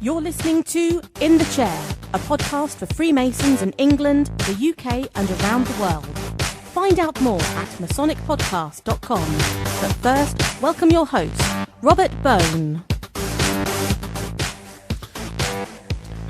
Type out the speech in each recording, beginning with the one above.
You're listening to In the Chair, a podcast for Freemasons in England, the UK and around the world. Find out more at masonicpodcast.com. But first, welcome your host, Robert Bone.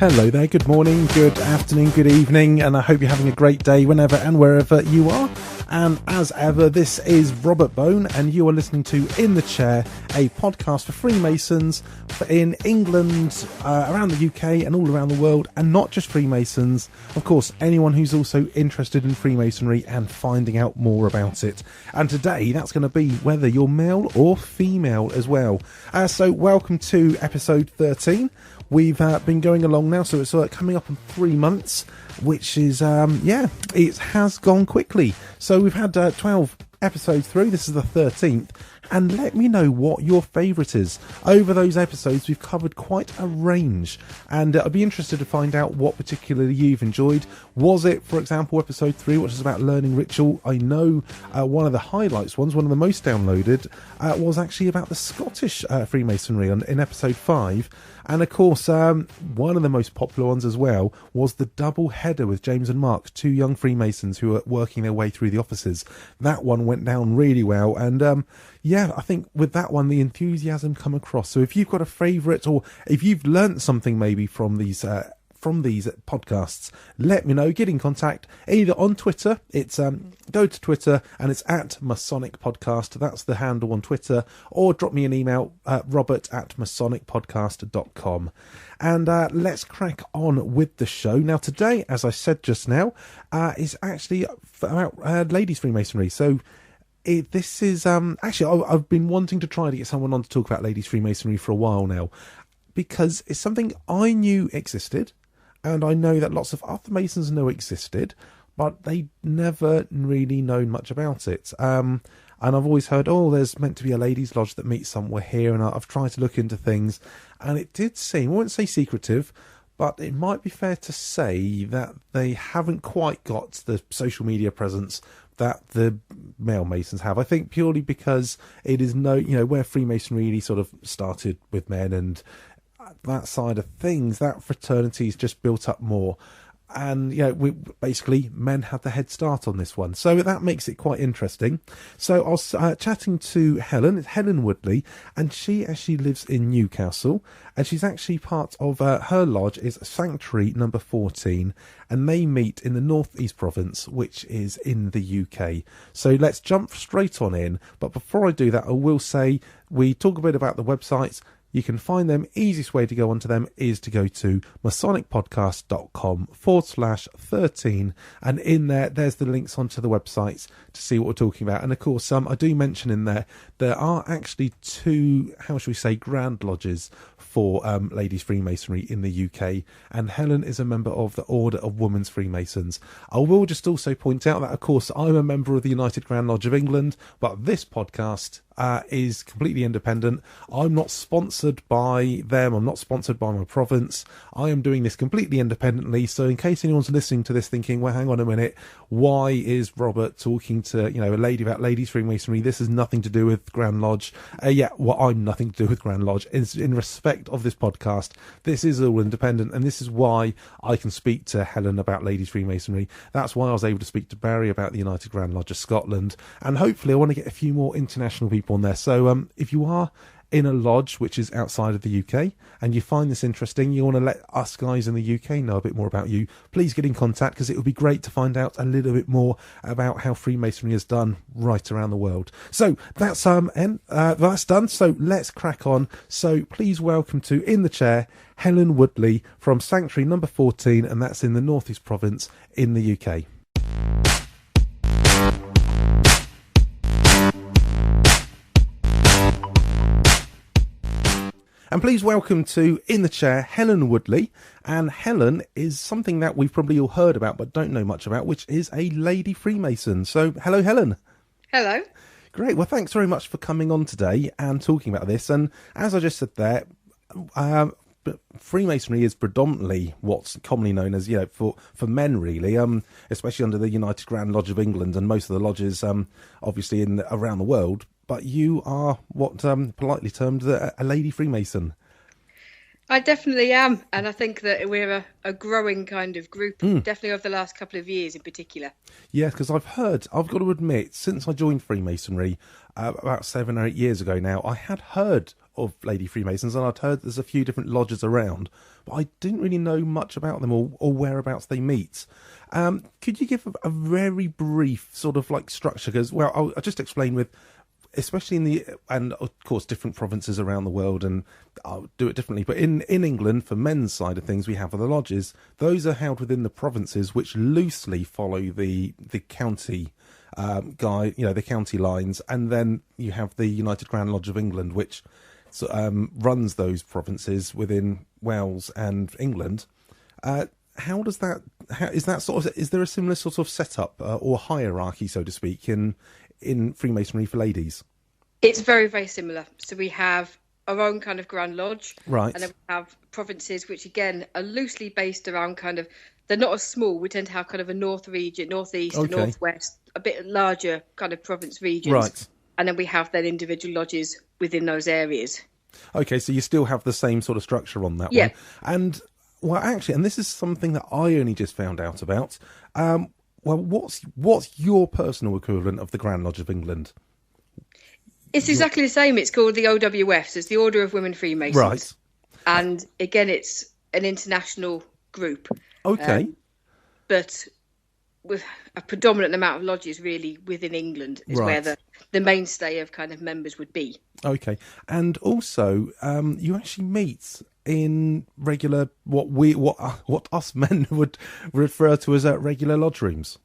Hello there, good morning, good afternoon, good evening, and I hope you're having a great day whenever and wherever you are. And as ever, this is Robert Bone, and you are listening to In the Chair, a podcast for Freemasons in England, around the UK and all around the world, and not just Freemasons, of course, anyone who's also interested in Freemasonry and finding out more about it. And today, that's going to be whether you're male or female as well. So welcome to episode 13. We've been going along now, so it's coming up in 3 months, which is, it has gone quickly. So we've had 12 episodes through. This is the 13th. And let me know what your favourite is. Over those episodes, we've covered quite a range. And I'd be interested to find out what particularly you've enjoyed. Was it, for example, episode 3, which is about learning ritual? I know one of the highlights ones, one of the most downloaded, was actually about the Scottish Freemasonry in episode 5. And of course, one of the most popular ones as well was the double header with James and Mark, two young Freemasons who are working their way through the offices. That one went down really well. And I think with that one, the enthusiasm come across. So if you've got a favourite, or if you've learnt something maybe from these podcasts, let me know. Get in contact either on Twitter. It's go to Twitter and it's at Masonic Podcast. That's the handle on Twitter, or drop me an email, robert@masonicpodcast.com. And let's crack on with the show. Now today, as I said just now, is actually about ladies Freemasonry. So this is actually I've been wanting to try to get someone on to talk about ladies Freemasonry for a while now, because it's something I knew existed. And I know that lots of other Masons know existed, but they never really known much about it. And I've always heard, there's meant to be a ladies' lodge that meets somewhere here. And I've tried to look into things. And it did seem, I wouldn't say secretive, but it might be fair to say that they haven't quite got the social media presence that the male Masons have. I think purely because it is where Freemasonry really sort of started with men, and that side of things, that fraternity's just built up more. And we basically, men had the head start on this one, so that makes it quite interesting. So I was chatting to Helen Woodley, and she actually lives in Newcastle, and she's actually part of her lodge is Sanctuary number 14, and they meet in the North East Province, which is in the UK. So let's jump straight on in. But before I do that, I will say we talk a bit about the websites. You can find them. Easiest way to go onto them is to go to masonicpodcast.com/13. And in there's the links onto the websites to see what we're talking about. And of course, I do mention in there are actually two, grand lodges for ladies Freemasonry in the UK. And Helen is a member of the Order of Women Freemasons. I will just also point out that, of course, I'm a member of the United Grand Lodge of England, but this podcast is completely independent. I'm not sponsored by them. I'm not sponsored by my province. I am doing this completely independently. So in case anyone's listening to this thinking, well, hang on a minute, why is Robert talking to a lady about ladies Freemasonry? This has nothing to do with Grand Lodge. I'm nothing to do with Grand Lodge. In respect of this podcast, this is all independent, and this is why I can speak to Helen about ladies Freemasonry. That's why I was able to speak to Barry about the United Grand Lodge of Scotland, and hopefully I want to get a few more international people on there. So if you are in a lodge which is outside of the UK and you find this interesting, you want to let us guys in the UK know a bit more about you, please get in contact, because it would be great to find out a little bit more about how Freemasonry is done right around the world. So that's that's done. So let's crack on. So please welcome to In the Chair, Helen Woodley from Sanctuary number 14, and that's in the North East Province in the UK. And please welcome to In the Chair, Helen Woodley. And Helen is something that we've probably all heard about but don't know much about, which is a lady Freemason. So, hello, Helen. Hello. Great. Well, thanks very much for coming on today and talking about this. And as I just said there, Freemasonry is predominantly what's commonly known as, for men, really, especially under the United Grand Lodge of England and most of the lodges, obviously, around the world. But you are what politely termed a lady Freemason. I definitely am, and I think that we're a growing kind of group, definitely over the last couple of years in particular. Yeah, because I've got to admit, since I joined Freemasonry about 7 or 8 years ago now, I had heard of Lady Freemasons, and I'd heard there's a few different lodges around, but I didn't really know much about them or whereabouts they meet. Could you give a very brief sort of like structure? Because, well, I'll just explain with, especially and of course different provinces around the world, and I'll do it differently, but in England, for men's side of things, we have the lodges. Those are held within the provinces, which loosely follow the county the county lines, and then you have the United Grand Lodge of England, which runs those provinces within Wales and England. How does that? Is there a similar sort of setup or hierarchy, so to speak, in Freemasonry for ladies? It's very, very similar. So we have our own kind of Grand Lodge, right, and then we have provinces which again are loosely based around they're not as small. We tend to have kind of a north region, northeast, and northwest, a bit larger kind of province regions, right, and then we have individual lodges within those areas. Okay, so you still have the same sort of structure on that one. And well, actually, and this is something that I only just found out about. Well, what's your personal equivalent of the Grand Lodge of England? It's exactly the same. It's called the OWF, so it's the Order of Women Freemasons. Right. And again, it's an international group. Okay. But with a predominant amount of lodges really within England is where the mainstay of kind of members would be. Okay. And also, you actually meet in regular, what us men would refer to as regular lodge rooms.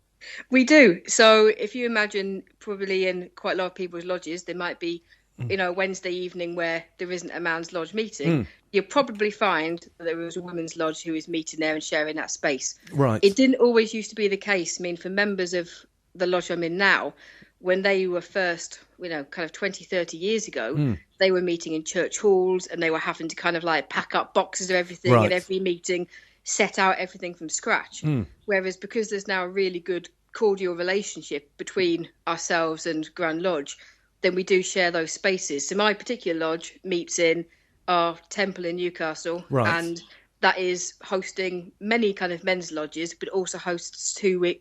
We do. So if you imagine, probably in quite a lot of people's lodges, there might be, a Wednesday evening where there isn't a man's lodge meeting. You'll probably find that there was a women's lodge who is meeting there and sharing that space. Right. It didn't always used to be the case. I mean, for members of the lodge I'm in now, when they were first, kind of 20, 30 years ago, they were meeting in church halls, and they were having to kind of like pack up boxes of everything at every meeting, set out everything from scratch. Whereas because there's now a really good cordial relationship between ourselves and Grand Lodge, then we do share those spaces. So my particular lodge meets in our temple in Newcastle, and that is hosting many kind of men's lodges, but also hosts two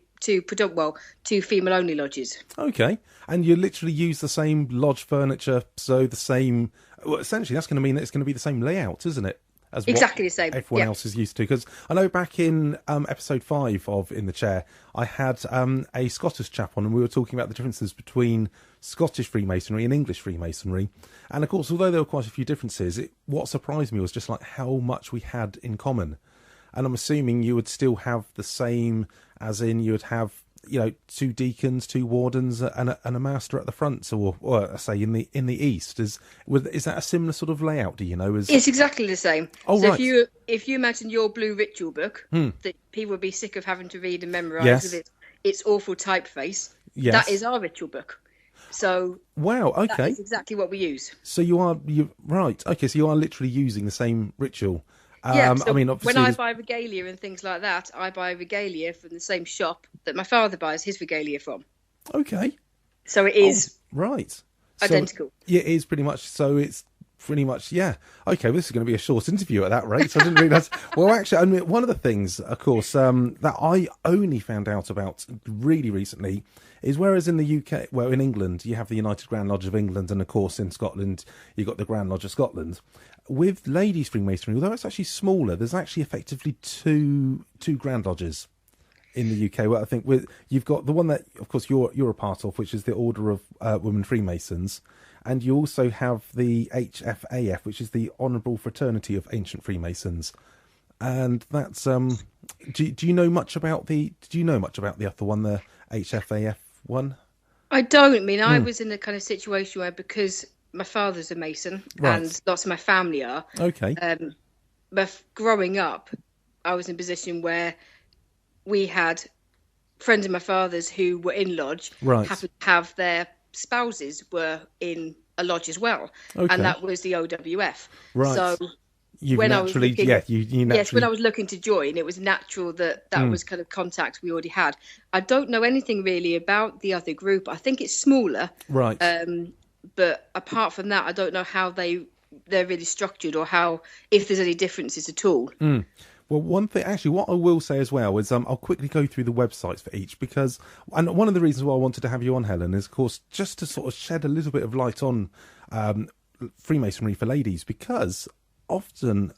female-only lodges. Okay, and you literally use the same lodge furniture, so the same. Well, essentially, that's going to mean that it's going to be the same layout, isn't it? As exactly the same. Everyone else is used to. Because I know back in episode 5 of In the Chair, I had a Scottish chap on, and we were talking about the differences between Scottish Freemasonry and English Freemasonry. And of course, although there were quite a few differences, what surprised me was just like how much we had in common. And I'm assuming you would still have the same, as in you would have, 2 deacons, 2 wardens, and a master at the front, or say in the east. Is that a similar sort of layout? Do you know? It's exactly the same. Oh, so right. if you imagine your blue ritual book that people would be sick of having to read and memorise with its awful typeface, that is our ritual book. So wow, okay, that is exactly what we use. So you right? Okay, so you are literally using the same ritual. So I mean, when I buy regalia and things like that, I buy regalia from the same shop that my father buys his regalia from. Okay. So it is So, identical. yeah, it is pretty much. So it's pretty much, yeah. Okay, well, this is going to be a short interview at that rate. So I didn't realise. Well, actually, I mean, one of the things, of course, that I only found out about really recently is whereas in the UK, well, in England, you have the United Grand Lodge of England, and of course in Scotland, you've got the Grand Lodge of Scotland. With ladies' Freemasonry, although it's actually smaller, there's actually effectively two Grand Lodges in the UK. Well, I think you've got the one that, of course, you're a part of, which is the Order of Women Freemasons, and you also have the HFAF, which is the Honourable Fraternity of Ancient Freemasons. And that's do you know much about the other one, the HFAF one? I don't. I mean, I was in a kind of situation where, because my father's a Mason and lots of my family are. Okay. But growing up, I was in a position where we had friends of my father's who were in lodge, happened to have their spouses were in a lodge as well, and that was the OWF. Right. So when I was looking to join, it was natural that was kind of contact we already had. I don't know anything really about the other group. I think it's smaller. Right. But apart from that, I don't know how they they're really structured, or how, if there's any differences at all. Well, one thing, actually, what I will say as well is I'll quickly go through the websites for each, because, and one of the reasons why I wanted to have you on, Helen, is, of course, just to sort of shed a little bit of light on Freemasonry for ladies, because often,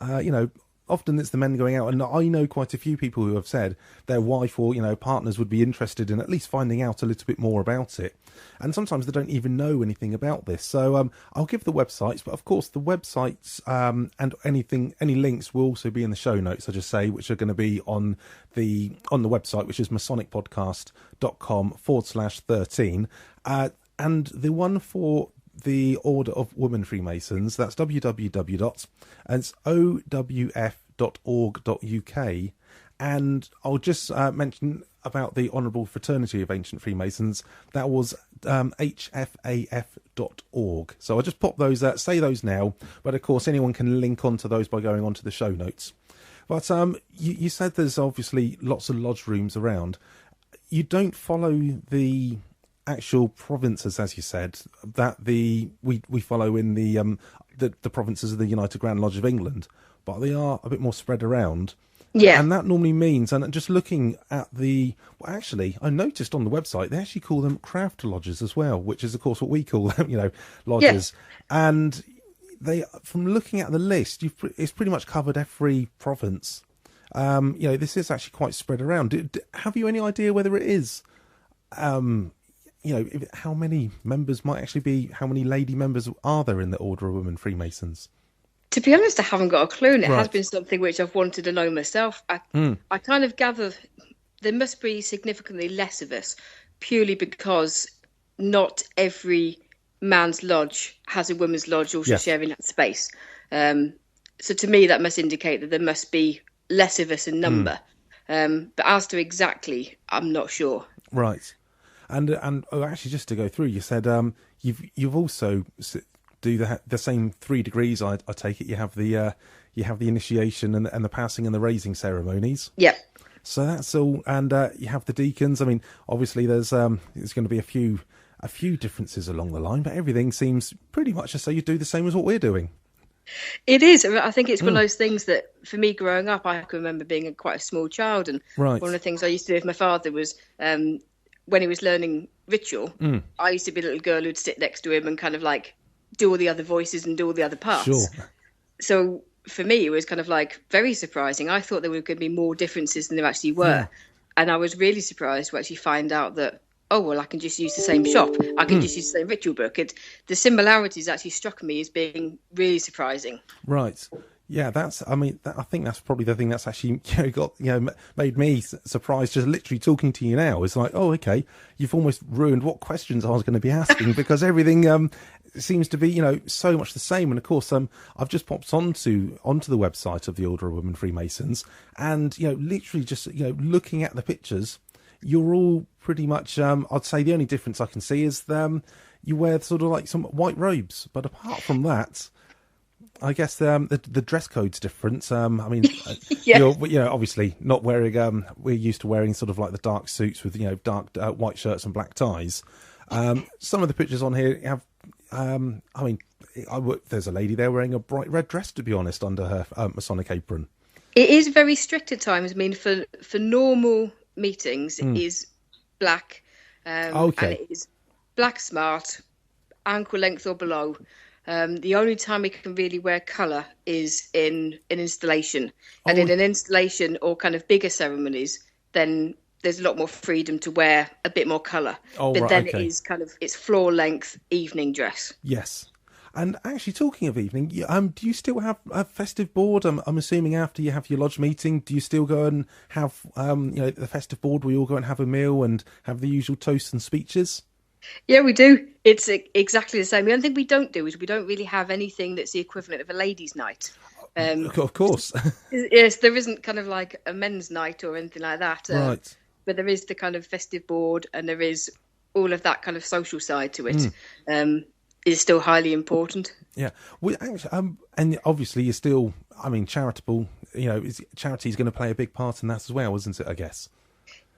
often it's the men going out, and I know quite a few people who have said their wife or, partners would be interested in at least finding out a little bit more about it. And sometimes they don't even know anything about this. So I'll give the websites, but of course the websites and any links will also be in the show notes, I just say, which are going to be on the website, which is masonicpodcast.com/13. And the one for the Order of Women Freemasons, that's www.owf.org.uk. And I'll just mention about the Honourable Fraternity of Ancient Freemasons. That was hfaf.org. So I'll just pop those, say those now, but of course anyone can link onto those by going onto the show notes. But you said there's obviously lots of lodge rooms around. You don't follow the actual provinces, as you said, that we follow in the provinces of the United Grand Lodge of England, but they are a bit more spread around. Yeah. And that normally means, and just looking at actually, I noticed on the website, they actually call them craft lodges as well, which is, of course, what we call them, lodges. Yeah. And from looking at the list, it's pretty much covered every province. This is actually quite spread around. Have you any idea whether it is, how many members might actually be, how many lady members are there in the Order of Women Freemasons? To be honest, I haven't got a clue, and it Right. has been something which I've wanted to know myself. I kind of gather there must be significantly less of us, purely because not every man's lodge has a women's lodge also sharing that space. So to me, that must indicate that there must be less of us in number. But as to exactly, I'm not sure. Right. And actually, just to go through, you said you've also do the same 3 degrees. I take it you have the initiation and the passing and the raising ceremonies. Yeah. So that's all, and you have the deacons. I mean, obviously there's going to be a few differences along the line, but everything seems pretty much as though you do the same as what we're doing. It is. I think it's one of those things that, for me growing up, I can remember being quite a small child, and Right. one of the things I used to do with my father was when he was learning ritual, I used to be a little girl who'd sit next to him and kind of like do all the other voices and do all the other parts. Sure. So for me, it was kind of like very surprising. I thought there were going to be more differences than there actually were. Yeah. And I was really surprised to actually find out that, oh, well, I can just use the same shop. I can just use the same ritual book. The similarities actually struck me as being really surprising. Right. Yeah, I think that's probably the thing that's actually made me surprised. Just literally talking to you now, it's like, oh, okay, you've almost ruined what questions I was going to be asking because everything seems to be so much the same. And of course, I've just popped onto the website of the Order of Women Freemasons, and literally just looking at the pictures, you're all pretty much. I'd say the only difference I can see is you wear sort of like some white robes, but apart from that. I guess the dress code's different. You're obviously not wearing. We're used to wearing sort of like the dark suits with dark white shirts and black ties. Some of the pictures on here have. There's a lady there wearing a bright red dress, to be honest, under her Masonic apron. It is very strict at times. I mean, for normal meetings, it is black. Okay. And it is black smart, ankle length or below. The only time we can really wear colour is in an installation. And in an installation or kind of bigger ceremonies, then there's a lot more freedom to wear a bit more colour. It is kind of, it's floor length evening dress. Yes. And actually, talking of evening, do you still have a festive board? I'm assuming after you have your lodge meeting, do you still go and have the festive board where you all go and have a meal and have the usual toasts and speeches? Yeah, we do. It's exactly the same. The only thing we don't do is we don't really have anything that's the equivalent of a ladies' night. Of course. Yes, there isn't kind of like a men's night or anything like that. Right. But there is the kind of festive board, and there is all of that kind of social side to it. Is still highly important. Yeah. Well, actually, and obviously you're still, charitable. Charity is going to play a big part in that as well, isn't it? I guess.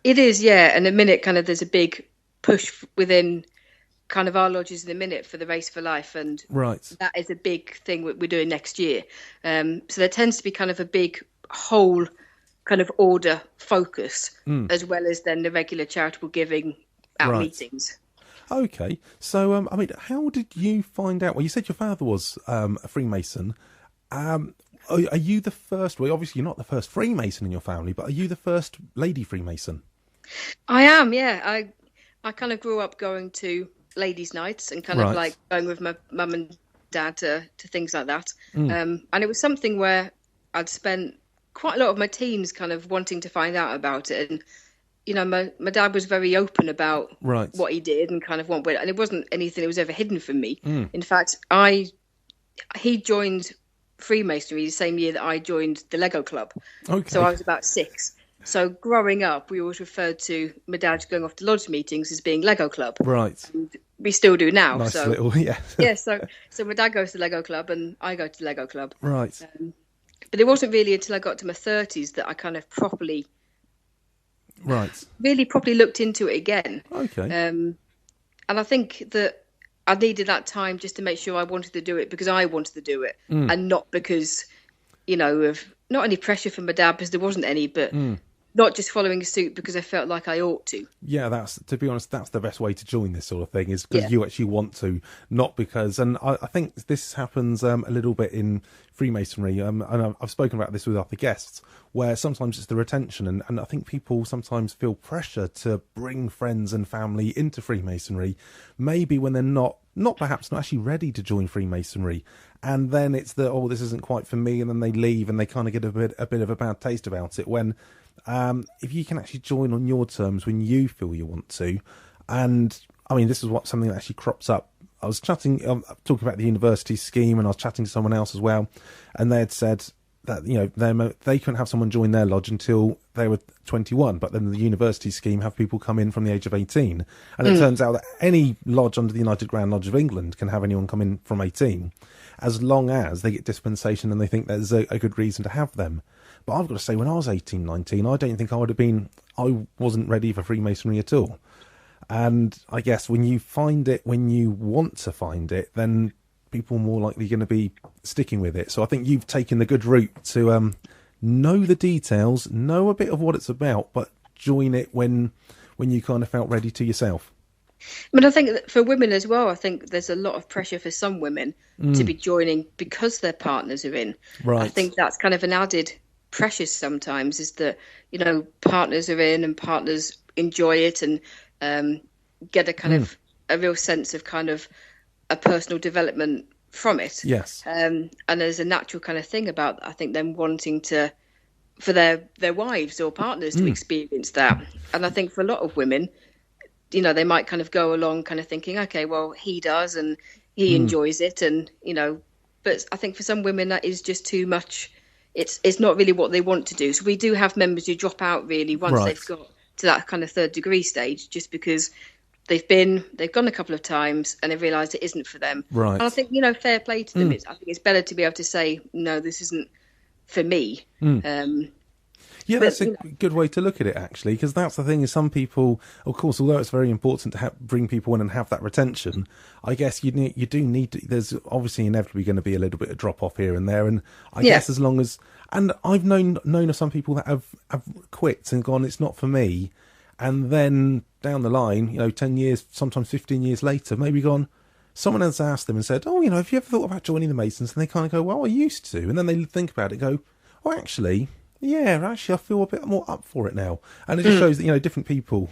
It is, yeah. And a minute, kind of, there's a big push within kind of our lodges in the minute for the Race for Life, and that is a big thing we're doing next year. So there tends to be kind of a big whole kind of order focus, as well as then the regular charitable giving at meetings. Okay, so I mean, how did you find out? Well, you said your father was a Freemason. Are you the first? Well, obviously you're not the first Freemason in your family, but are you the first lady Freemason? I am, yeah. I kind of grew up going to ladies' nights and kind of like going with my mum and dad to things like that. And it was something where I'd spent quite a lot of my teens kind of wanting to find out about it. And, you know, my dad was very open about what he did and kind of and it wasn't anything that was ever hidden from me. In fact, he joined Freemasonry the same year that I joined the Lego Club. Okay. So I was about 6. So growing up, we always referred to my dad going off to lodge meetings as being Lego Club. Right. And we still do now. Nice so little, yeah. Yeah, so my dad goes to Lego Club and I go to Lego Club. Right. But it wasn't really until I got to my 30s that I kind of properly looked into it again. Okay. And I think that I needed that time just to make sure I wanted to do it because I wanted to do it, and not because, you know, of not any pressure from my dad, because there wasn't any, but not just following suit because I felt like I ought to. Yeah, to be honest, that's the best way to join this sort of thing, is because you actually want to, not because. And I think this happens a little bit in Freemasonry, and I've spoken about this with other guests, where sometimes it's the retention, and I think people sometimes feel pressure to bring friends and family into Freemasonry, maybe when they're not actually ready to join Freemasonry, and then it's this isn't quite for me, and then they leave and they kind of get a bit of a bad taste about it, when if you can actually join on your terms when you feel you want to. And I mean, this is something that actually crops up. I was talking about the university scheme, and I was chatting to someone else as well, and they had said that, you know, they couldn't have someone join their lodge until they were 21, but then the university scheme have people come in from the age of 18, and it turns out that any lodge under the United Grand Lodge of England can have anyone come in from 18, as long as they get dispensation and they think there's a good reason to have them. But I've got to say, when I was 18, 19, I don't think I wasn't ready for Freemasonry at all. And I guess when you find it, when you want to find it, then people are more likely going to be sticking with it. So I think you've taken the good route to know the details, know a bit of what it's about, but join it when you kind of felt ready to yourself. I mean, I think that for women as well, I think there's a lot of pressure for some women to be joining because their partners are in. Right. I think that's kind of an added pressure sometimes, is that, you know, partners are in and partners enjoy it and get a kind of a real sense of kind of a personal development from it. Yes. And there's a natural kind of thing about, I think, them wanting for their wives or partners to experience that. And I think for a lot of women, you know, they might kind of go along kind of thinking, okay, well, he does and he enjoys it, and, you know, but I think for some women that is just too much. It's not really what they want to do. So we do have members who drop out really once they've got to that kind of 3rd degree stage, just because they've gone a couple of times and they've realised it isn't for them. Right. And I think, you know, fair play to them. I think it's better to be able to say, no, this isn't for me. Yeah, that's a good way to look at it, actually, because that's the thing, is some people, of course, although it's very important to bring people in and have that retention, I guess you do need to, there's obviously inevitably going to be a little bit of drop off here and there, and I guess as long as, and I've known of some people that have quit and gone, it's not for me, and then down the line, you know, 10 years, sometimes 15 years later, maybe gone, someone else asked them and said, oh, you know, have you ever thought about joining the Masons? And they kind of go, well, I used to, and then they think about it and go, oh, actually, I feel a bit more up for it now. And it just shows that, you know, different people,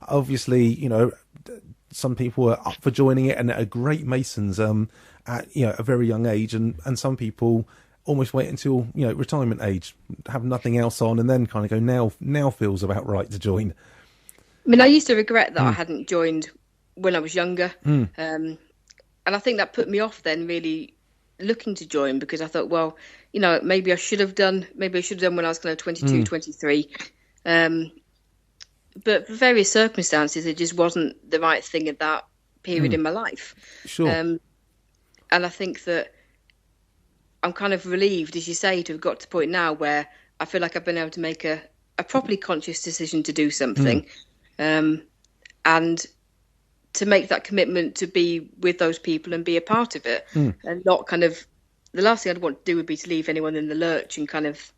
obviously, you know, some people are up for joining it and are great Masons at, you know, a very young age, and some people almost wait until, you know, retirement age, have nothing else on, and then kind of go, now feels about right to join. I mean, I used to regret that I hadn't joined when I was younger. And I think that put me off then really looking to join, because I thought, well, you know, maybe I should have done when I was kind of 22, 23. But for various circumstances, it just wasn't the right thing at that period in my life. Sure. And I think that I'm kind of relieved, as you say, to have got to the point now where I feel like I've been able to make a properly conscious decision to do something. And to make that commitment to be with those people and be a part of it, and not kind of, the last thing I'd want to do would be to leave anyone in the lurch and kind of,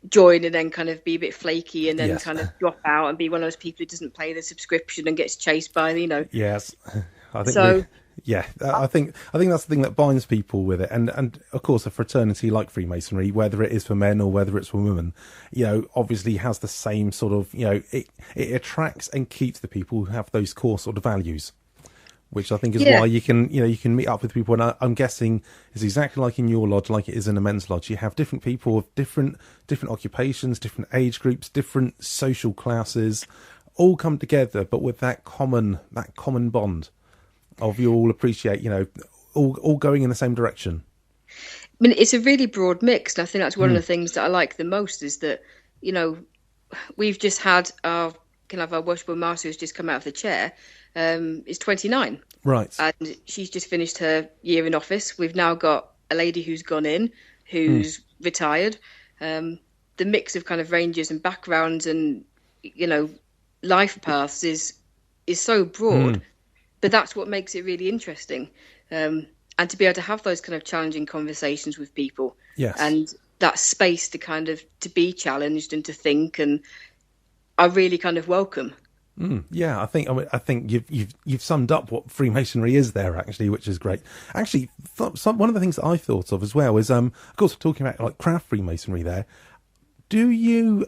join and then kind of be a bit flaky and then kind of drop out and be one of those people who doesn't pay the subscription and gets chased by, Yes, I think so. I think that's the thing that binds people with it, and of course a fraternity like Freemasonry, whether it is for men or whether it's for women, obviously has the same sort of, it attracts and keeps the people who have those core sort of values, which I think is why you can meet up with people. And I'm guessing it's exactly like in your lodge, like it is in a men's lodge. You have different people of different occupations, different age groups, different social classes, all come together, but with that common bond of you all appreciate, all going in the same direction. I mean, it's a really broad mix, and I think that's one of the things that I like the most is that, we've just had our worshipful master who's just come out of the chair, is 29. Right. And she's just finished her year in office. We've now got a lady who's gone in, who's retired. The mix of kind of ranges and backgrounds and, life paths is so broad. But that's what makes it really interesting. And to be able to have those kind of challenging conversations with people. Yes. And that space to kind of to be challenged and to think, and I really kind of welcome. Yeah, I think you've summed up what Freemasonry is there, actually, which is great. Actually, one of the things that I thought of as well is, of course, we're talking about like craft Freemasonry there. Do you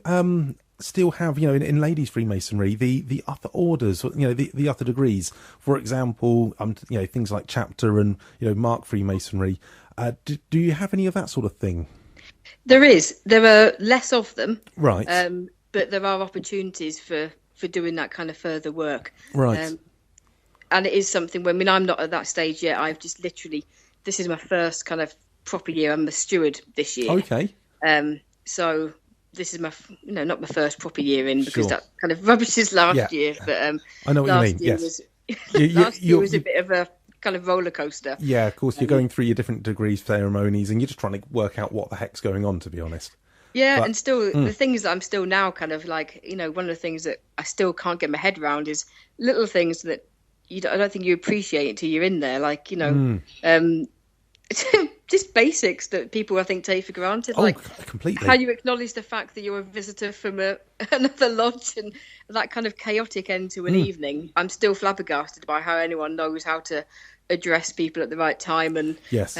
still have, in ladies Freemasonry, the other orders, the other degrees, for example, things like chapter and, mark Freemasonry. Do you have any of that sort of thing? There are less of them. Right. But there are opportunities for doing that kind of further work. Right. And it is something, I'm not at that stage yet. I've just literally, this is my first kind of proper year. I'm a steward this year. Okay. So this is my, not my first proper year in, because that kind of rubbishes last year. But I know what you mean. Yes. Last year was a bit of a kind of roller coaster. Yeah, of course. You're going through your different degrees, ceremonies, and you're just trying to work out what the heck's going on, to be honest. Yeah, and still, the things that I'm still now kind of like, one of the things that I still can't get my head around is little things that I don't think you appreciate until you're in there. Like, just basics that people, I think, take for granted. Oh, like completely. How you acknowledge the fact that you're a visitor from another lodge, and that kind of chaotic end to an evening. I'm still flabbergasted by how anyone knows how to address people at the right time. And yes.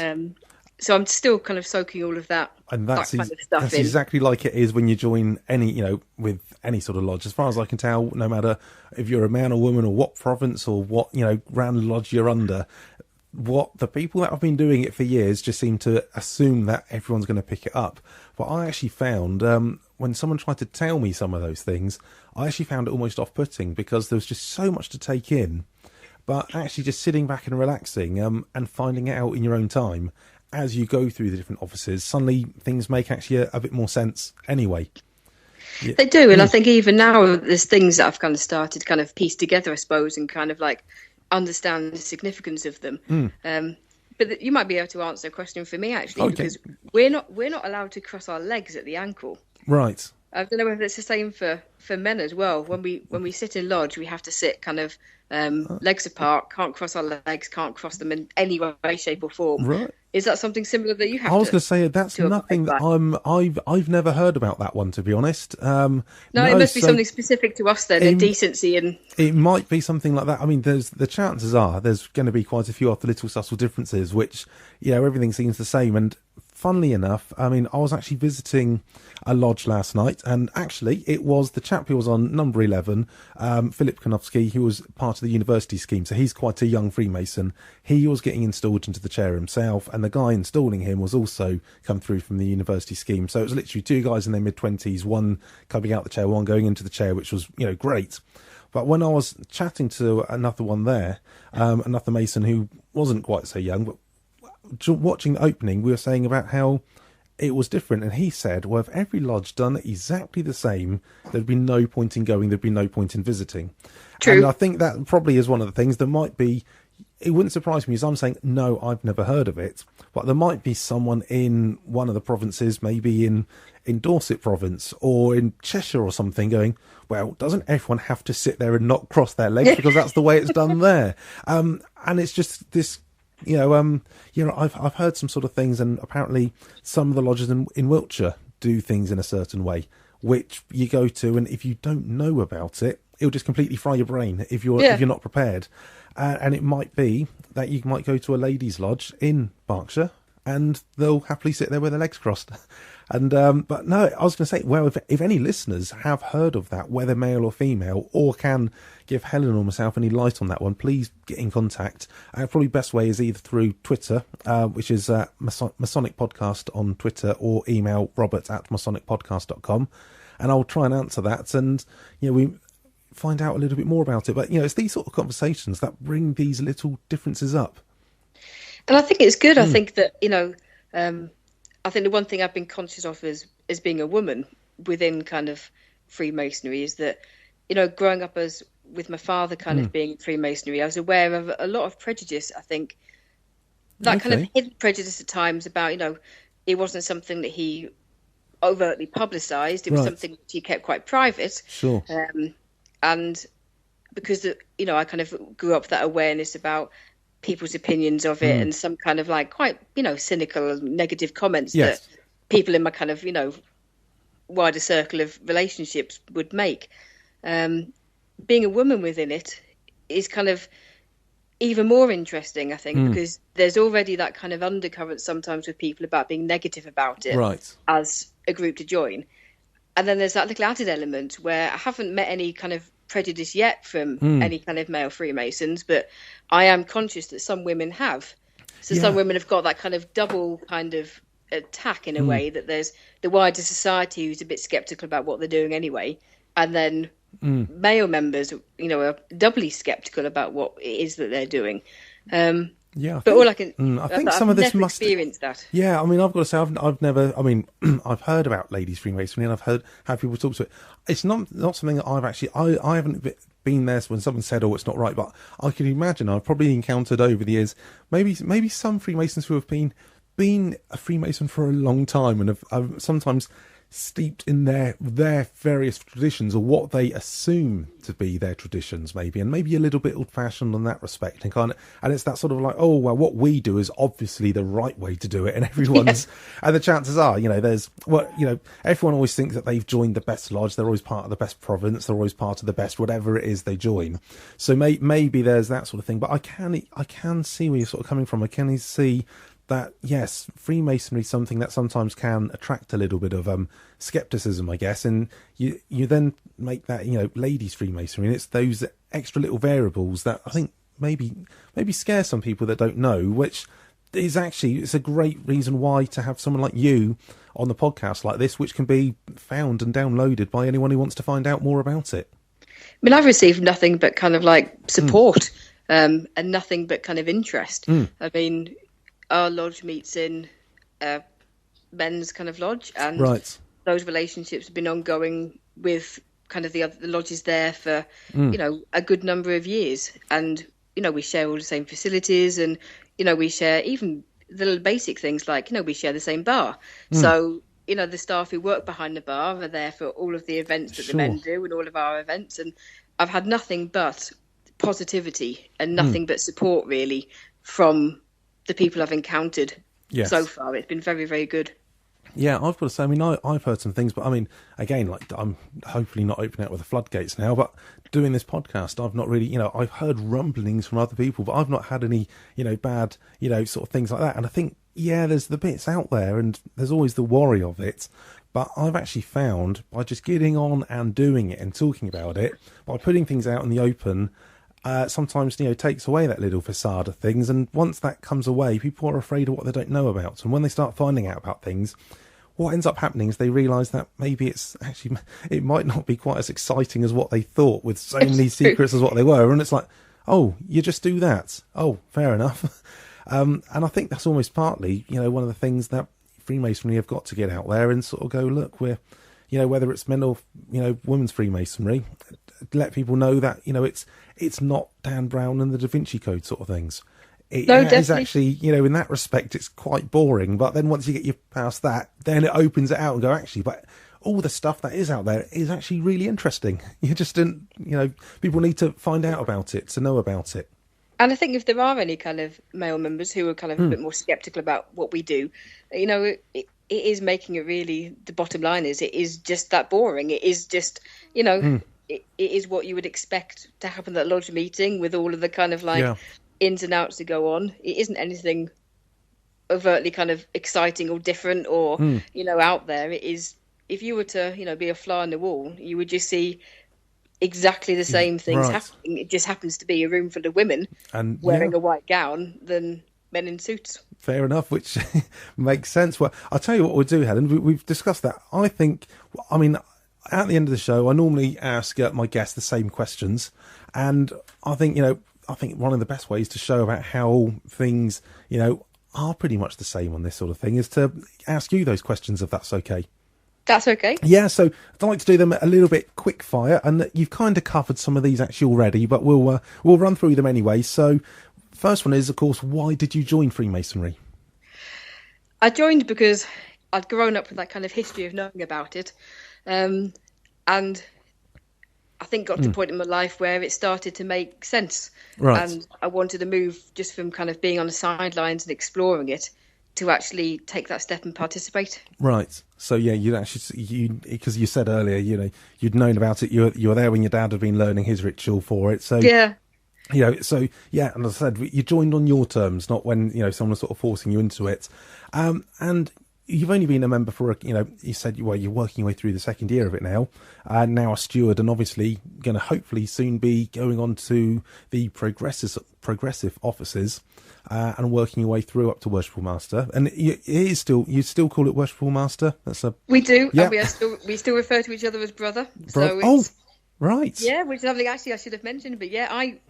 So I'm still kind of soaking all of that, and that's kind of stuff that's in. Exactly like it is when you join any, with any sort of lodge. As far as I can tell, no matter if you're a man or woman or what province or what, grand lodge you're under, what the people that have been doing it for years just seem to assume that everyone's going to pick it up. But I actually found, when someone tried to tell me some of those things, I actually found it almost off-putting, because there was just so much to take in. But actually just sitting back and relaxing and finding it out in your own time as you go through the different offices, suddenly things make actually a bit more sense anyway. Yeah. They do, and I think even now there's things that I've kind of started to kind of piece together, I suppose, and kind of like understand the significance of them. But you might be able to answer a question for me, actually, because we're not allowed to cross our legs at the ankle. Right. I don't know whether it's the same for men as well. When we sit in lodge, we have to sit kind of legs apart, can't cross our legs, can't cross them in any way, shape or form. Right. Is that something similar that you have? I was going to say that's nothing that I've never heard about that one, to be honest. No, it must be something specific to us then, decency and. It might be something like that. I mean, the chances are there's going to be quite a few other little subtle differences, which everything seems the same. And funnily enough, I mean, I was actually visiting a lodge last night, and actually it was the chap who was on number 11, Philip Konofsky, who was part of the university scheme. So he's quite a young Freemason. He was getting installed into the chair himself, and the guy installing him was also come through from the university scheme. So it was literally two guys in their mid-20s, one coming out the chair, one going into the chair, which was, great. But when I was chatting to another one there, another Mason who wasn't quite so young, but watching the opening, we were saying about how it was different, and he said, well, if every lodge done exactly the same, there'd be no point in going, there'd be no point in visiting. True. And I think that probably is one of the things that might be, it wouldn't surprise me, as I'm saying, no, I've never heard of it, but there might be someone in one of the provinces, maybe in Dorset province or in Cheshire or something, going, well, doesn't everyone have to sit there and not cross their legs because that's the way it's done there? And it's just this, I've heard some sort of things, and apparently some of the lodges in Wiltshire do things in a certain way, which you go to, and if you don't know about it, it'll just completely fry your brain if you're not prepared. And it might be that you might go to a ladies' lodge in Berkshire, and they'll happily sit there with their legs crossed. And but no, I was going to say, well, if any listeners have heard of that, whether male or female, or can give Helen or myself any light on that one, please get in contact. Probably best way is either through Twitter, which is Masonic Podcast on Twitter, or email robert@masonicpodcast.com, and I'll try and answer that, and we find out a little bit more about it. But it's these sort of conversations that bring these little differences up. And I think it's good. I think that, I think the one thing I've been conscious of as being a woman within kind of Freemasonry is that, growing up with my father kind of being in Freemasonry, I was aware of a lot of prejudice, I think. That kind of hidden prejudice at times about, it wasn't something that he overtly publicised. It was something that he kept quite private. Sure. And because, I kind of grew up with that awareness about people's opinions of it, and some kind of like quite, cynical, negative comments that people in my kind of, wider circle of relationships would make. Being a woman within it is kind of even more interesting, I think, because there's already that kind of undercurrent sometimes with people about being negative about it as a group to join. And then there's that little added element where I haven't met any kind of prejudice yet from any kind of male Freemasons, but I am conscious that some women have. So some women have got that kind of double kind of attack in a way, that there's the wider society who's a bit sceptical about what they're doing anyway, and then male members, are doubly sceptical about what it is that they're doing. But all I can, I think some of this must experience that. Yeah, I mean, I've got to say, I've never. I mean, I've heard about ladies Freemasonry, and I've heard how people talk to it. It's not something that I've actually. I haven't been there when someone said, "Oh, it's not right," but I can imagine I've probably encountered over the years maybe some Freemasons who have been a Freemason for a long time and have sometimes steeped in their various traditions, or what they assume to be their traditions, maybe, and maybe a little bit old-fashioned in that respect, and it's that sort of like, oh well, what we do is obviously the right way to do it, and everyone's and the chances are, everyone always thinks that they've joined the best lodge, they're always part of the best province, they're always part of the best whatever it is they join. So maybe there's that sort of thing, but I can see where you're sort of coming from. I can see that, yes, Freemasonry is something that sometimes can attract a little bit of skepticism, I guess, and you then make that, ladies Freemasonry, and it's those extra little variables that I think maybe scare some people that don't know, which is actually, it's a great reason why to have someone like you on the podcast like this, which can be found and downloaded by anyone who wants to find out more about it. I mean, I've received nothing but kind of like support and nothing but kind of interest. I mean, our lodge meets in a men's kind of lodge, and those relationships have been ongoing with kind of the lodges there for a good number of years, and we share all the same facilities, and we share even the little basic things like we share the same bar. So the staff who work behind the bar are there for all of the events that the men do and all of our events, and I've had nothing but positivity and nothing but support really from the people I've encountered so far. It's been very, very good. Yeah, I've got to say, I mean, I've heard some things, but I mean, again, like, I'm hopefully not opening up with the floodgates now, but doing this podcast, I've not really, I've heard rumblings from other people, but I've not had any, bad, sort of things like that. And I think, there's the bits out there, and there's always the worry of it. But I've actually found, by just getting on and doing it and talking about it, by putting things out in the open, sometimes takes away that little facade of things, and once that comes away, people are afraid of what they don't know about, and when they start finding out about things, what ends up happening is they realise that maybe it might not be quite as exciting as what they thought, with so many secrets as what they were, and it's like, oh, you just do that, oh, fair enough. And I think that's almost partly one of the things that Freemasonry have got to get out there and sort of go, look, we're whether it's men or women's Freemasonry, let people know that it's not Dan Brown and the Da Vinci Code sort of things. It is actually, in that respect, it's quite boring. But then once you get past that, then it opens it out and go, actually, but all the stuff that is out there is actually really interesting. You just didn't, people need to find out about it, to know about it. And I think if there are any kind of male members who are kind of a bit more sceptical about what we do, it is making it really, the bottom line is, it is just that boring. It is just, it is what you would expect to happen at a lodge meeting, with all of the kind of ins and outs that go on. It isn't anything overtly kind of exciting or different or, out there. It is, if you were to, be a fly on the wall, you would just see exactly the same things happening. It just happens to be a room full of women and wearing a white gown than men in suits. Fair enough, which makes sense. Well, I'll tell you what we'll do, Helen. We've discussed that. At the end of the show, I normally ask my guests the same questions, and I think one of the best ways to show about how things are pretty much the same on this sort of thing is to ask you those questions, if that's okay. That's okay. Yeah, so I'd like to do them a little bit quick fire, and you've kind of covered some of these actually already, but we'll run through them anyway. So, first one is, of course, why did you join Freemasonry? I joined because I'd grown up with that kind of history of knowing about it, and I think got to a point in my life where it started to make sense. Right. And I wanted to move just from kind of being on the sidelines and exploring it to actually take that step and participate. Right. So yeah, because you said earlier, you'd known about it. You were there when your dad had been learning his ritual for it. So yeah. And as I said, you joined on your terms, not when someone was sort of forcing you into it. And you've only been a member for you said you're working your way through the second year of it now, and now a steward, and obviously going to hopefully soon be going on to the progressive offices. And working your way through up to Worshipful Master, and you still call it Worshipful Master. We do, and we still refer to each other as brother. Right. Yeah, which is something actually I should have mentioned, but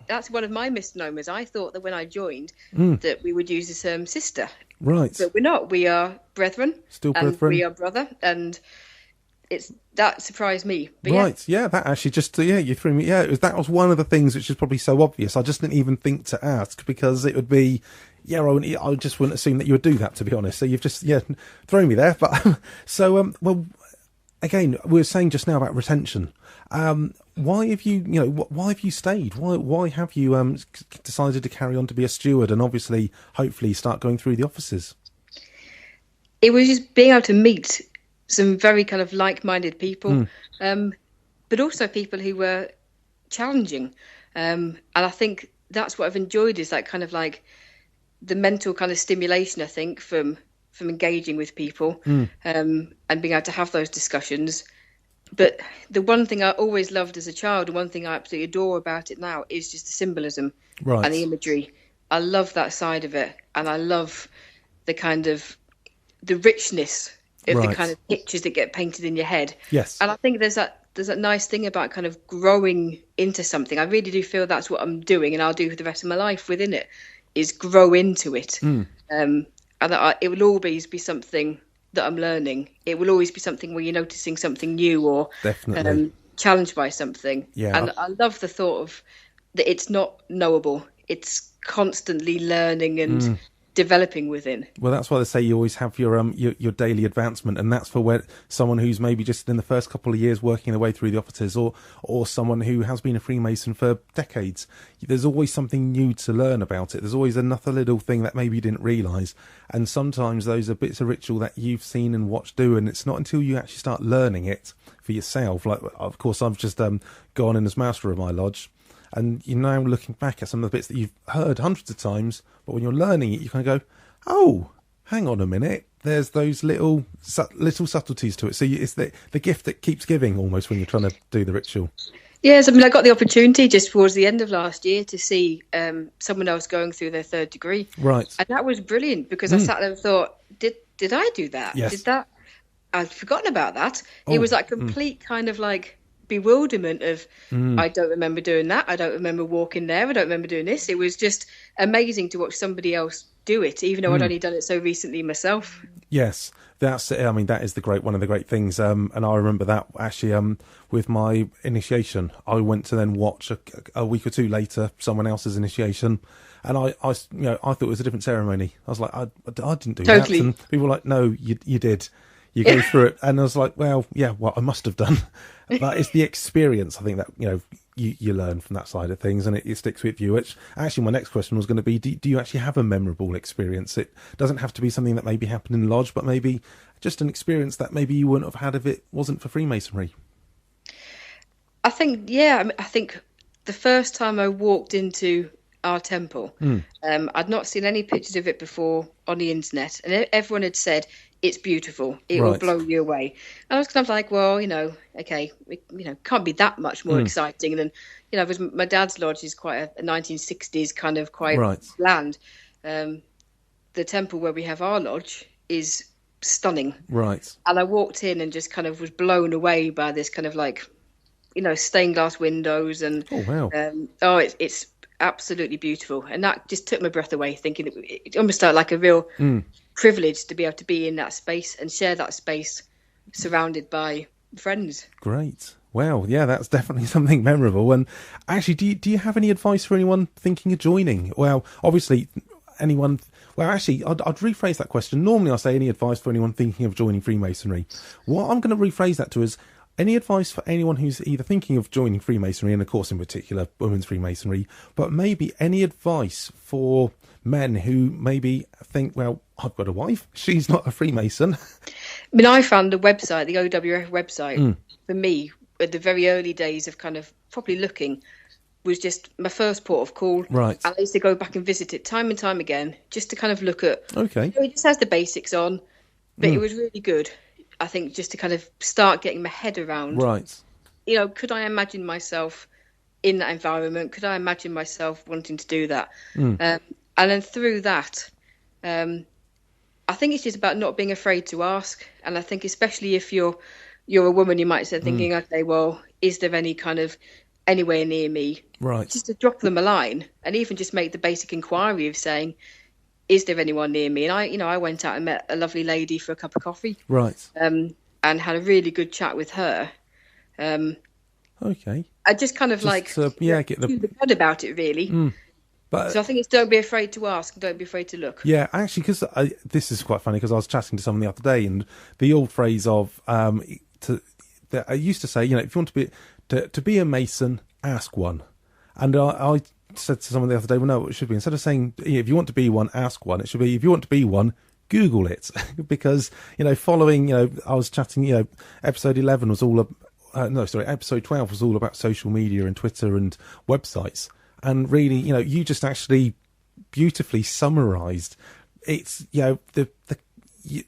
that's one of my misnomers. I thought that when I joined that we would use the term sister. Right. But we're not. We are brethren. Still brethren. We are brother, and that surprised me. But right, yeah, that actually you threw me. Yeah, that was one of the things which is probably so obvious. I just didn't even think to ask, because it would be, I just wouldn't assume that you would do that, to be honest. So you've just thrown me there. But well, again, we were saying just now about retention. Why have you stayed? Why have you decided to carry on to be a steward, and obviously, hopefully, start going through the offices? It was just being able to meet some very kind of like-minded people, but also people who were challenging. And I think that's what I've enjoyed, is that kind of like the mental kind of stimulation, I think, from engaging with people and being able to have those discussions. But the one thing I always loved as a child, and one thing I absolutely adore about it now, is just the symbolism and the imagery. I love that side of it, and I love the kind of the richness of the kind of pictures that get painted in your head. Yes. And I think there's that nice thing about kind of growing into something. I really do feel that's what I'm doing, and I'll do for the rest of my life within it, is grow into it. And it will always be something that I'm learning. It will always be something where you're noticing something new, or definitely challenged by something. Yeah. And I love the thought of that it's not knowable. It's constantly learning and developing within. Well, that's why they say you always have your daily advancement, and that's for someone who's maybe just in the first couple of years working their way through the offices, or someone who has been a Freemason for decades. There's always something new to learn about it. There's always another little thing that maybe you didn't realise, and sometimes those are bits of ritual that you've seen and watched do, and it's not until you actually start learning it for yourself. Like, of course, I've just gone in as master of my lodge, and you're now looking back at some of the bits that you've heard hundreds of times, but when you're learning it, you kind of go, oh, hang on a minute. There's those little subtleties to it. So it's the gift that keeps giving, almost, when you're trying to do the ritual. Yes, I mean, I got the opportunity just towards the end of last year to see someone else going through their third degree. Right. And that was brilliant, because I sat there and thought, did I do that? Yes. I'd forgotten about that. It was like complete kind of like bewilderment of, I don't remember doing that. I don't remember walking there. I don't remember doing this. It was just amazing to watch somebody else do it, even though I'd only done it so recently myself. Yes, that's it. I mean, that is one of the great things. And I remember that actually with my initiation, I went to then watch a week or two later someone else's initiation, and I thought it was a different ceremony. I was like, I didn't do that. And people were like, no, you did. You go through it, and I was like, well, I must have done. But it's the experience, I think, that you learn from that side of things, and it sticks with you. Which actually, my next question was going to be: do you actually have a memorable experience? It doesn't have to be something that maybe happened in lodge, but maybe just an experience that maybe you wouldn't have had if it wasn't for Freemasonry. I think, I think the first time I walked into our temple, I'd not seen any pictures of it before on the internet, and everyone had said it's beautiful, it will blow you away. And I was kind of like, well, okay, can't be that much more exciting than, because my dad's lodge is quite a 1960s kind of quite bland. The temple where we have our lodge is stunning, and I walked in and just kind of was blown away by this kind of like, stained glass windows, and it's absolutely beautiful, and that just took my breath away, thinking it almost felt like a real privilege to be able to be in that space and share that space surrounded by friends. Great. Wow, yeah, that's definitely something memorable. And actually, do you have any advice for anyone thinking of joining? Well, obviously, anyone... Well, actually, I'd rephrase that question. Normally, I say any advice for anyone thinking of joining Freemasonry. What I'm going to rephrase that to is any advice for anyone who's either thinking of joining Freemasonry, and of course, in particular, Women's Freemasonry, but maybe any advice for men who maybe think, well, I've got a wife, she's not a Freemason. I mean, I found the website, the OWF website, for me, at the very early days of kind of properly looking, was just my first port of call. Right. I used to go back and visit it time and time again, just to kind of look at... Okay. It just has the basics on, but it was really good, I think, just to kind of start getting my head around. Right. Could I imagine myself in that environment? Could I imagine myself wanting to do that? And then through that, I think it's just about not being afraid to ask. And I think especially if you're a woman, you might start thinking, okay, well, is there any kind of anywhere near me? Right. Just to drop them a line, and even just make the basic inquiry of saying, is there anyone near me? And I went out and met a lovely lady for a cup of coffee. Right. And had a really good chat with her. Okay. I just kind of get the head about it, really. But, so I think it's don't be afraid to ask, don't be afraid to look. Yeah, actually, because this is quite funny, because I was chatting to someone the other day, and the old phrase of I used to say, if you want to be a Mason, ask one. And I said to someone the other day, well, no, it should be, instead of saying, if you want to be one, ask one, it should be, if you want to be one, Google it. Because, following, I was chatting, episode 11 was all episode 12 was all about social media and Twitter and websites. And really, you just actually beautifully summarised. It's,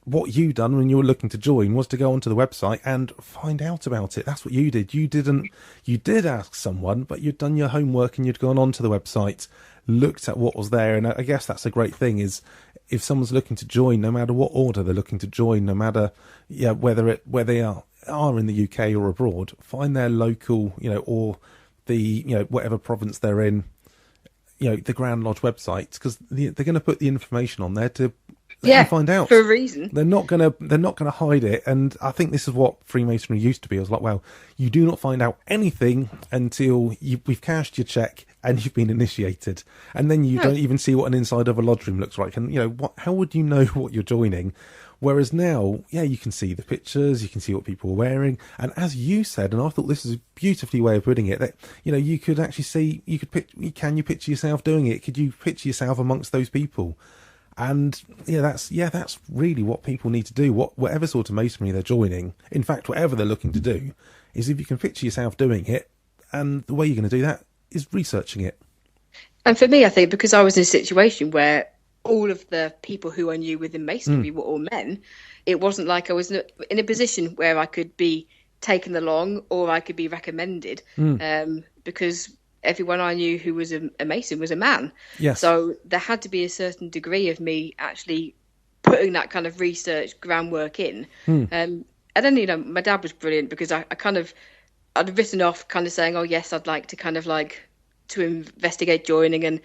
what you done when you were looking to join was to go onto the website and find out about it. That's what you did. You did ask someone, but you'd done your homework and you'd gone onto the website, looked at what was there. And I guess that's a great thing, is if someone's looking to join, no matter what order they're looking to join, no matter where they are in the UK or abroad, find their local, or the, whatever province they're in, the Grand Lodge websites, because they're going to put the information on there to find out for a reason. They're not gonna hide it. And I think this is what Freemasonry used to be. I was like, well, you do not find out anything until we've cashed your check and you've been initiated, and then you don't even see what an inside of a lodge room looks like. And how would you know what you're joining? Whereas now, you can see the pictures, you can see what people are wearing, and as you said, and I thought this is a beautifully way of putting it, that you could actually see, can you picture yourself doing it? Could you picture yourself amongst those people? And that's really what people need to do. Whatever sort of masonry they're joining, in fact, whatever they're looking to do, is if you can picture yourself doing it, and the way you're going to do that is researching it. And for me, I think because I was in a situation where all of the people who I knew within masonry were all men, it wasn't like I was in a position where I could be taken along or I could be recommended, because everyone I knew who was a Mason was a man. Yes. So there had to be a certain degree of me actually putting that kind of research groundwork in. And then, my dad was brilliant, because I'd written off kind of saying, oh yes, I'd like to kind of like to investigate joining, and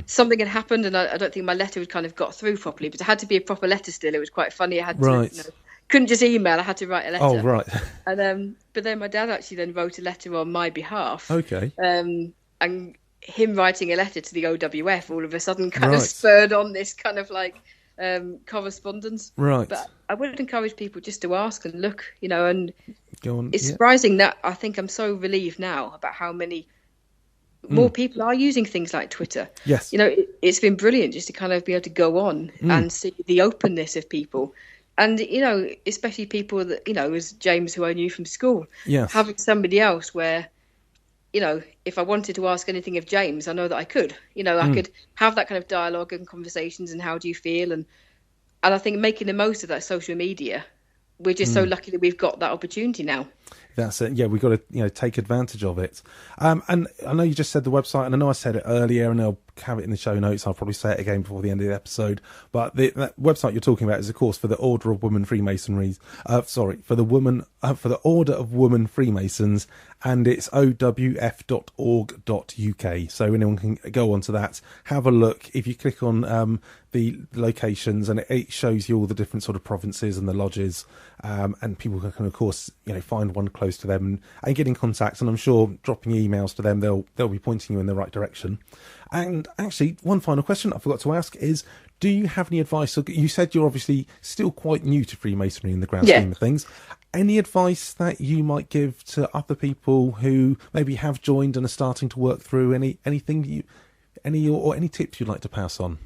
something had happened, and I don't think my letter had kind of got through properly, but it had to be a proper letter still. It was quite funny. I had to, couldn't just email, I had to write a letter. Oh, right. And but then my dad actually then wrote a letter on my behalf. Okay. And him writing a letter to the OWF all of a sudden kind of spurred on this kind of like correspondence. Right. But I would encourage people just to ask and look, and Go on. it's surprising that I think I'm so relieved now about how many more people are using things like Twitter. Yes. It's been brilliant just to kind of be able to go on and see the openness of people. And, especially people that, as James, who I knew from school, Yes. having somebody else where, if I wanted to ask anything of James, I know that I could. I could have that kind of dialogue and conversations and how do you feel? And I think making the most of that social media, we're just so lucky that we've got that opportunity now. That's it. Yeah, we've got to take advantage of it. And I know you just said the website, and I know I said it earlier, and I'll have it in the show notes. I'll probably say it again before the end of the episode. But that website you're talking about is, of course, for the Order of Women Freemasonry. For the Order of Women Freemasons, and it's owf.org.uk. So anyone can go onto that, have a look. If you click on the locations, and it shows you all the different sort of provinces and the lodges, and people can, of course, find one close to them and get in contact. And I'm sure dropping emails to them, they'll be pointing you in the right direction. And actually, one final question I forgot to ask is, do you have any advice? You said you're obviously still quite new to Freemasonry in the grand scheme of things. Any advice that you might give to other people who maybe have joined and are starting to work through any tips you'd like to pass on?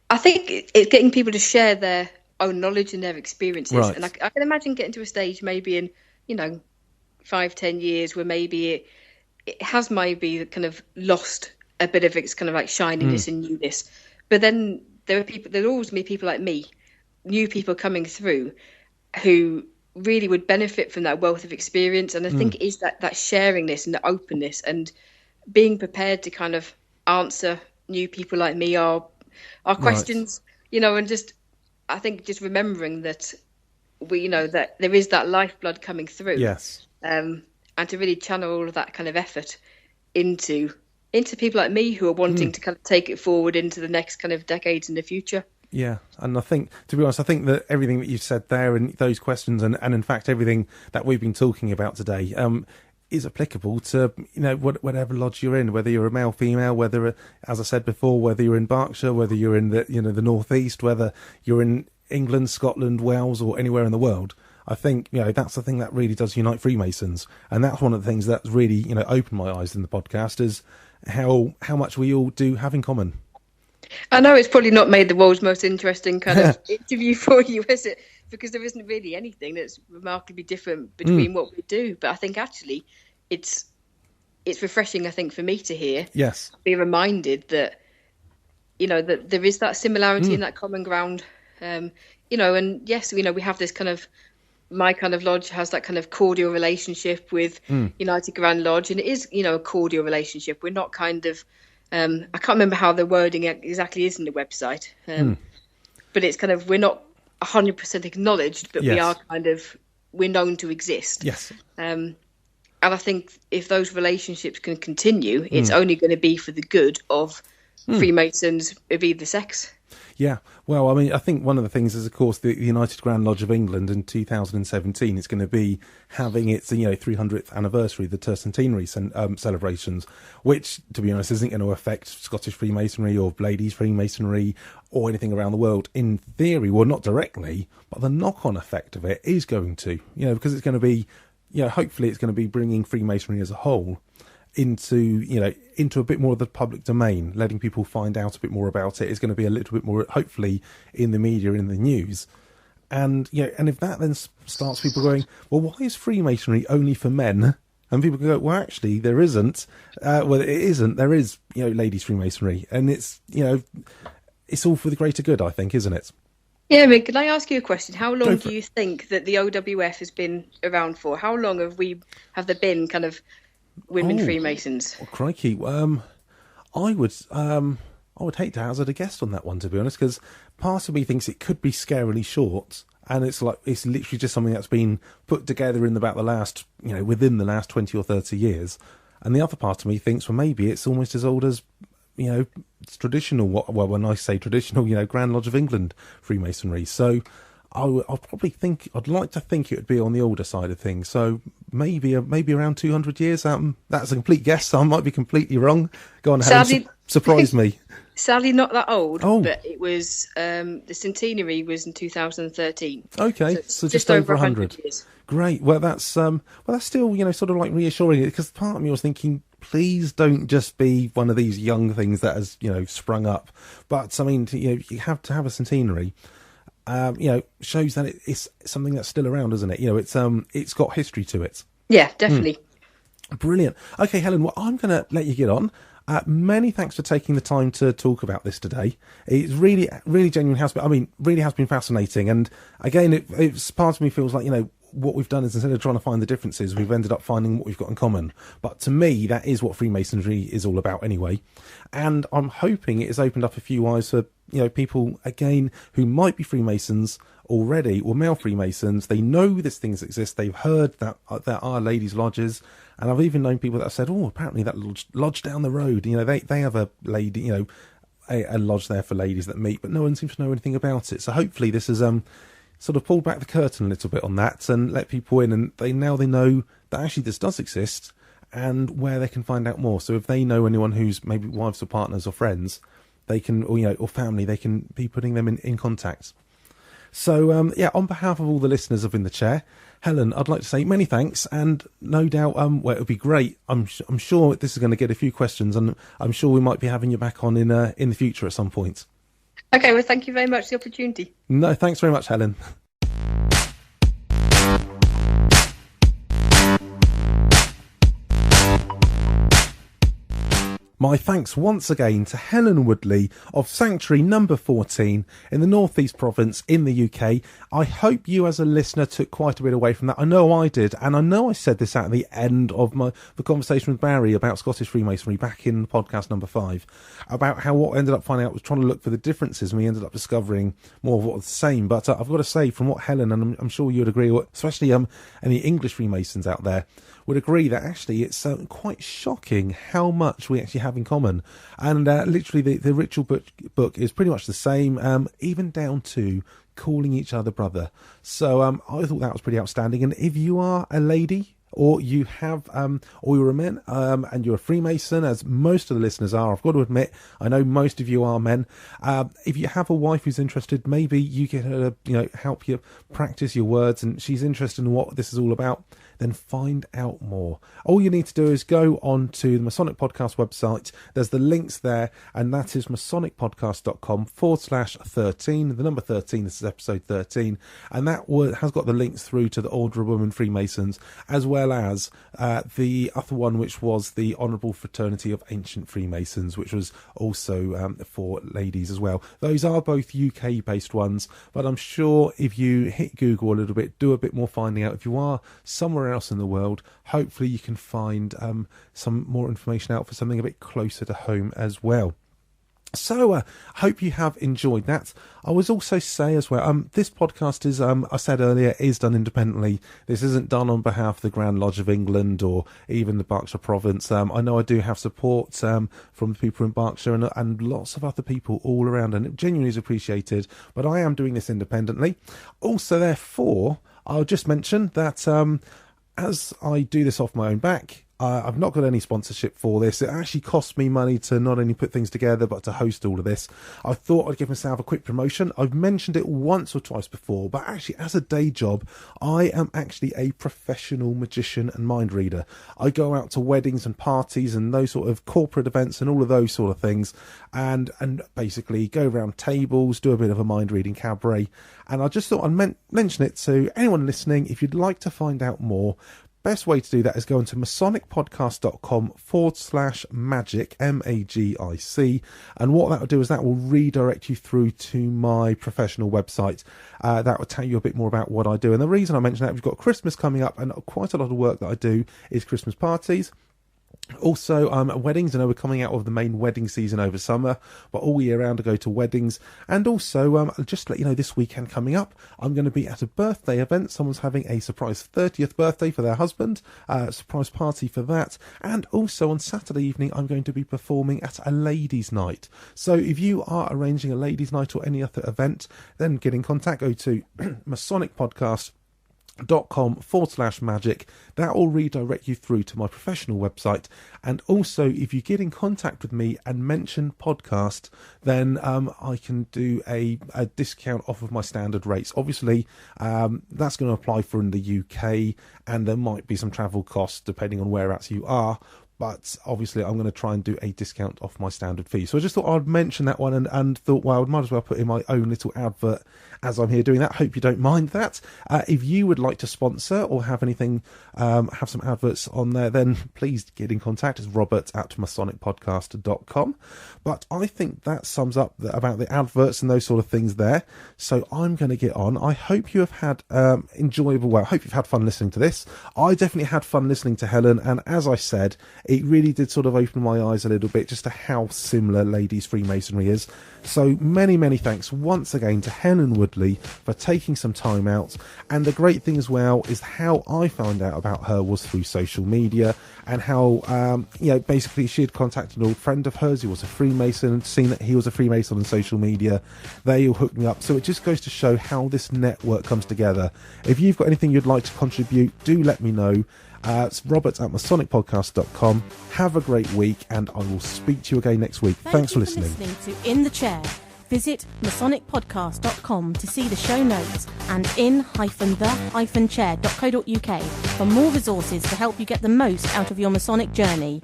I think it's getting people to share their own knowledge and their experiences. Right. And I can imagine getting to a stage maybe in, 5-10 years where maybe it has maybe kind of lost a bit of its kind of like shininess and newness. But then there'll always be people like me, new people coming through who really would benefit from that wealth of experience. And I think it is that sharing this and the openness and being prepared to kind of answer new people like me our questions, and just, I think just remembering that that there is that lifeblood coming through. Yes. And to really channel all of that kind of effort into people like me who are wanting to kind of take it forward into the next kind of decades in the future. Yeah. And I think, to be honest, I think that everything that you've said there and those questions and in fact everything that we've been talking about today is applicable to, whatever lodge you're in, whether you're a male, female, whether, as I said before, whether you're in Berkshire, whether you're in the, the Northeast, whether you're in England, Scotland, Wales, or anywhere in the world. I think, that's the thing that really does unite Freemasons. And that's one of the things that's really, opened my eyes in the podcast is how much we all do have in common. I know it's probably not made the world's most interesting kind of interview for you, is it? Because there isn't really anything that's remarkably different between what we do. But I think actually it's refreshing, I think, for me to hear. Yes. Be reminded that, that there is that similarity and that common ground. And yes, we have this kind of, my kind of lodge has that kind of cordial relationship with United Grand Lodge. And it is, a cordial relationship. We're not kind of, I can't remember how the wording exactly is in the website. But it's kind of, we're not 100% acknowledged, but we are we're known to exist. Yes. And I think if those relationships can continue, it's only going to be for the good of Freemasons of either sex. Yeah, well, I mean, I think one of the things is, of course, the United Grand Lodge of England in 2017 is going to be having its 300th anniversary, the tercentenary celebrations, which, to be honest, isn't going to affect Scottish Freemasonry or Ladies Freemasonry or anything around the world. In theory, well, not directly, but the knock-on effect of it is going to, because it's going to be, hopefully it's going to be bringing Freemasonry as a whole into a bit more of the public domain, letting people find out a bit more about it. Is going to be a little bit more, hopefully, in the media, in the news. And and if that then starts people going, well, why is Freemasonry only for men? And people go, well, actually, there isn't. Well, it isn't. There is, ladies Freemasonry, and it's it's all for the greater good, I think, isn't it? Yeah, I mean, can I ask you a question? How long do you think that the OWF has been around for? How long have there been kind of women Freemasons? Oh, crikey. I would hate to hazard a guess on that one, to be honest, because part of me thinks it could be scarily short, and it's literally just something that's been put together in about the last, within the last 20 or 30 years. And the other part of me thinks, well, maybe it's almost as old as, it's traditional. Well, when I say traditional, Grand Lodge of England Freemasonry. So I'd like to think it would be on the older side of things. So maybe around 200 years. That's a complete guess. So I might be completely wrong. Go on, Helen, surprise me. Sadly, not that old, Oh. but it was the centenary was in 2013. Okay, so just over 100 years. Great. Well, that's still, sort of like reassuring, because part of me was thinking, please don't just be one of these young things that has, sprung up. But I mean, you have to have a centenary. Shows that it's something that's still around, isn't it? It's got history to it. Yeah, definitely. Brilliant. Okay, Helen, well, I'm going to let you get on. Many thanks for taking the time to talk about this today. It's really, really genuine. Really has been fascinating. And again, it's part of me feels like, what we've done is, instead of trying to find the differences, we've ended up finding what we've got in common. But to me, that is what Freemasonry is all about anyway. And I'm hoping it has opened up a few eyes for, people, again, who might be Freemasons already, or male Freemasons. They know this things exist. They've heard that there are ladies' lodges. And I've even known people that have said, oh, apparently that lodge down the road, they have a lady, a lodge there for ladies that meet, but no one seems to know anything about it. So hopefully this has sort of pulled back the curtain a little bit on that and let people in, and they know that actually this does exist and where they can find out more. So if they know anyone who's maybe wives or partners or friends, they can, or family, they can be putting them in contact. So, on behalf of all the listeners of In the Chair, Helen, I'd like to say many thanks, and no doubt, it would be great. I'm sure this is going to get a few questions, and I'm sure we might be having you back on in the future at some point. Okay, well, thank you very much for the opportunity. No, thanks very much, Helen. My thanks once again to Helen Woodley of Sanctuary number 14 in the North East Province in the UK. I hope you as a listener took quite a bit away from that. I know I did, and I know I said this at the end of the conversation with Barry about Scottish Freemasonry back in podcast number 5, about how what I ended up finding out was trying to look for the differences, and we ended up discovering more of what was the same. But I've got to say, from what Helen, and I'm sure you would agree, especially any English Freemasons out there, would agree that actually it's quite shocking how much we actually have in common. And literally the ritual book is pretty much the same, even down to calling each other brother. So I thought that was pretty outstanding. And if you are a lady, or you have, or you're a man, and you're a Freemason, as most of the listeners are, I've got to admit, I know most of you are men. If you have a wife who's interested, maybe you get her to, help you practice your words, and she's interested in what this is all about, then find out more. All you need to do is go on to the Masonic Podcast website. There's the links there, and that is masonicpodcast.com/13. The number 13, this is episode 13, and that has got the links through to the Order of Women Freemasons, as well as the other one, which was the Honourable Fraternity of Ancient Freemasons, which was also for ladies as well. Those are both UK-based ones, but I'm sure if you hit Google a little bit, do a bit more finding out, if you are somewhere else in the world, hopefully you can find some more information out for something a bit closer to home as well. So I hope you have enjoyed that. I was also say as well, this podcast is, I said earlier, is done independently. This isn't done on behalf of the Grand Lodge of England or even the Berkshire Province. I know I do have support from people in Berkshire and lots of other people all around, and it genuinely is appreciated, but I am doing this independently. Also, therefore, I'll just mention that as I do this off my own back, I've not got any sponsorship for this. It actually costs me money to not only put things together, but to host all of this. I thought I'd give myself a quick promotion. I've mentioned it once or twice before, but actually as a day job, I am actually a professional magician and mind reader. I go out to weddings and parties and those sort of corporate events and all of those sort of things, and basically go around tables, do a bit of a mind reading cabaret. And I just thought I'd mention it to anyone listening. If you'd like to find out more, best way to do that is go into masonicpodcast.com/magic, MAGIC, and what that will do is that will redirect you through to my professional website. That will tell you a bit more about what I do. And the reason I mention that, we've got Christmas coming up, and quite a lot of work that I do is Christmas parties. Also, weddings. I know we're coming out of the main wedding season over summer, but all year round I go to weddings. And also, just to let you know, this weekend coming up, I'm going to be at a birthday event. Someone's having a surprise 30th birthday for their husband, surprise party for that. And also on Saturday evening, I'm going to be performing at a ladies' night. So if you are arranging a ladies' night or any other event, then get in contact. Go to Masonic Podcast .com/magic. That will redirect you through to my professional website. And also, if you get in contact with me and mention podcast, then I can do a discount off of my standard rates. Obviously, that's going to apply for in the UK, and there might be some travel costs depending on whereabouts you are. But obviously, I'm going to try and do a discount off my standard fee. So I just thought I'd mention that one and thought, well, I might as well put in my own little advert as I'm here doing that. Hope you don't mind that. If you would like to sponsor or have anything, have some adverts on there, then please get in contact. It's robert@masonicpodcast.com. But I think that sums up about the adverts and those sort of things there. So I'm going to get on. I hope you have had I hope you've had fun listening to this. I definitely had fun listening to Helen. And as I said, it really did sort of open my eyes a little bit just to how similar ladies' Freemasonry is. So many, many thanks once again to Helen Woodley for taking some time out. And the great thing as well is how I found out about her was through social media, and how, basically she had contacted an old friend of hers who was a Freemason and seen that he was a Freemason on social media. They all hooked me up. So it just goes to show how this network comes together. If you've got anything you'd like to contribute, do let me know. It's robert@masonicpodcast.com. Have a great week, and I will speak to you again next week. Thanks for listening. Thank you for listening to In the Chair. Visit masonicpodcast.com to see the show notes and in-the-chair.co.uk for more resources to help you get the most out of your Masonic journey.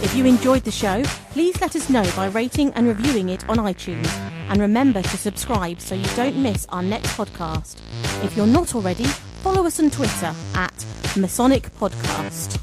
If you enjoyed the show, please let us know by rating and reviewing it on iTunes. And remember to subscribe so you don't miss our next podcast. If you're not already, follow us on Twitter @Masonic Podcast.